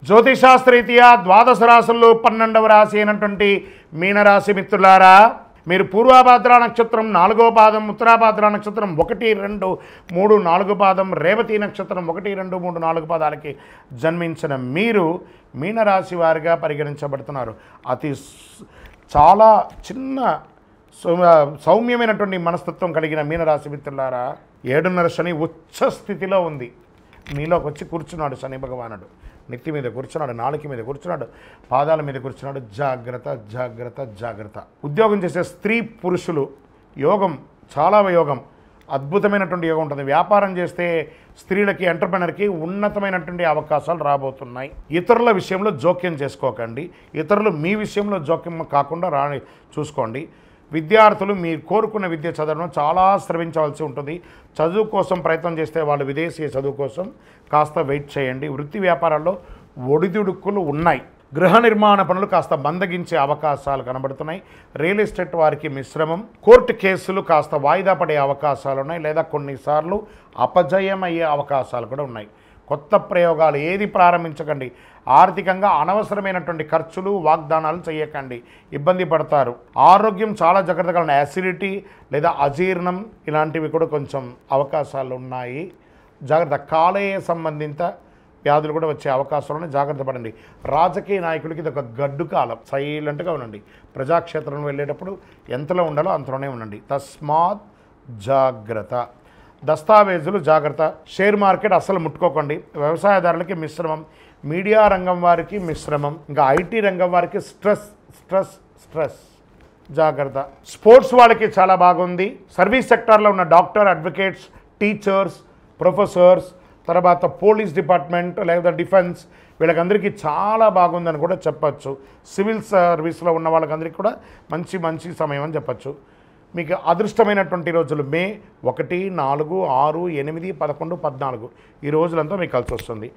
జ్యోతిషాస్త్రరీత్యా ద్వాదశ రాశుల్లో 12వ రాశి అయినటువంటి మీనరాశి మిత్రులారా, మీరు పూర్వాభాద్ర నక్షత్రం 4వ పాదం, ఉత్తరాభాద్ర నక్షత్రం 1, 2, 3, 4 పాదం, రేవతి నక్షత్రం 1, 2, 3, 4 పాదాలకి జన్మించిన మీరు మీనరాశి వారిగా పరిగణించబడుతున్నారు. చాలా చిన్న సౌమ్యమైనటువంటి మనస్తత్వం కలిగిన మీనరాశి మిత్రులారా, 7.5 శని ఉచ్చ స్థితిలో ఉంది. మీలోకి వచ్చి కూర్చున్నాడు శని భగవానుడు. నెత్తి మీద కూర్చున్నాడు, నాలుక మీద కూర్చున్నాడు, పాదాల మీద కూర్చున్నాడు. జాగ్రత్త జాగ్రత్త జాగ్రత్త. ఉద్యోగం చేసే స్త్రీ పురుషులు యోగం, చాలా యోగం, అద్భుతమైనటువంటి యోగం ఉంటుంది. వ్యాపారం చేస్తే స్త్రీలకి, ఎంటర్ప్రెనర్కి ఉన్నతమైనటువంటి అవకాశాలు రాబోతున్నాయి. ఇతరుల విషయంలో జోక్యం చేసుకోకండి, ఇతరులు మీ విషయంలో జోక్యం కాకుండా చూసుకోండి. విద్యార్థులు మీరు కోరుకున్న విద్య చదవడం చాలా శ్రమించవలసి ఉంటుంది. చదువు కోసం ప్రయత్నం చేస్తే వాళ్ళు విదేశీ చదువు కోసం కాస్త వెయిట్ చేయండి. వృత్తి వ్యాపారాల్లో ఒడిదుడుకులు ఉన్నాయి. గృహ నిర్మాణ పనులు కాస్త మందగించే అవకాశాలు కనబడుతున్నాయి. రియల్ ఎస్టేట్ వారికి మిశ్రమం. కోర్టు కేసులు కాస్త వాయిదా పడే అవకాశాలు ఉన్నాయి, లేదా కొన్నిసార్లు అపజయం అయ్యే అవకాశాలు కూడా ఉన్నాయి. కొత్త ప్రయోగాలు ఏది ప్రారంభించకండి. ఆర్థికంగా అనవసరమైనటువంటి ఖర్చులు, వాగ్దానాలు చేయకండి, ఇబ్బంది పడతారు. ఆరోగ్యం చాలా జాగ్రత్తగా ఉన్నాయి. యాసిడిటీ లేదా అజీర్ణం ఇలాంటివి కూడా కొంచెం అవకాశాలు ఉన్నాయి. జాగ్రత్త. కాలేయ సంబంధిత వ్యాధులు కూడా వచ్చే అవకాశాలను జాగ్రత్త పడండి. రాజకీయ నాయకులకి ఇది ఒక గడ్డు కాలం. సైలెంట్గా ఉండండి. ప్రజాక్షేత్రంలో వెళ్ళేటప్పుడు ఎంతలో ఉండాలో అంతలోనే ఉండండి. తస్మాత్ జాగ్రత్త. దస్తావేజులు జాగ్రత్త. షేర్ మార్కెట్ అస్సలు ముట్టుకోకండి. వ్యవసాయదారులకి మిశ్రమం, మీడియా రంగం వారికి మిశ్రమం, ఇంకా ఐటీ రంగం వారికి స్ట్రెస్ స్ట్రెస్ స్ట్రెస్. జాగ్రత్త. స్పోర్ట్స్ వాళ్ళకి చాలా బాగుంది. సర్వీస్ సెక్టార్లో ఉన్న డాక్టర్, అడ్వకేట్స్, టీచర్స్, ప్రొఫెసర్స్, తర్వాత పోలీస్ డిపార్ట్మెంట్ లేదా డిఫెన్స్, వీళ్ళకందరికీ చాలా బాగుందని కూడా చెప్పచ్చు. సివిల్ సర్వీస్లో ఉన్న వాళ్ళకందరికీ కూడా మంచి సమయం అని చెప్పచ్చు. మీకు అదృష్టమైనటువంటి రోజులు మే 1, 4, 6, 8, 11, 14 ఈ రోజులంతా మీకు కలిసి వస్తుంది.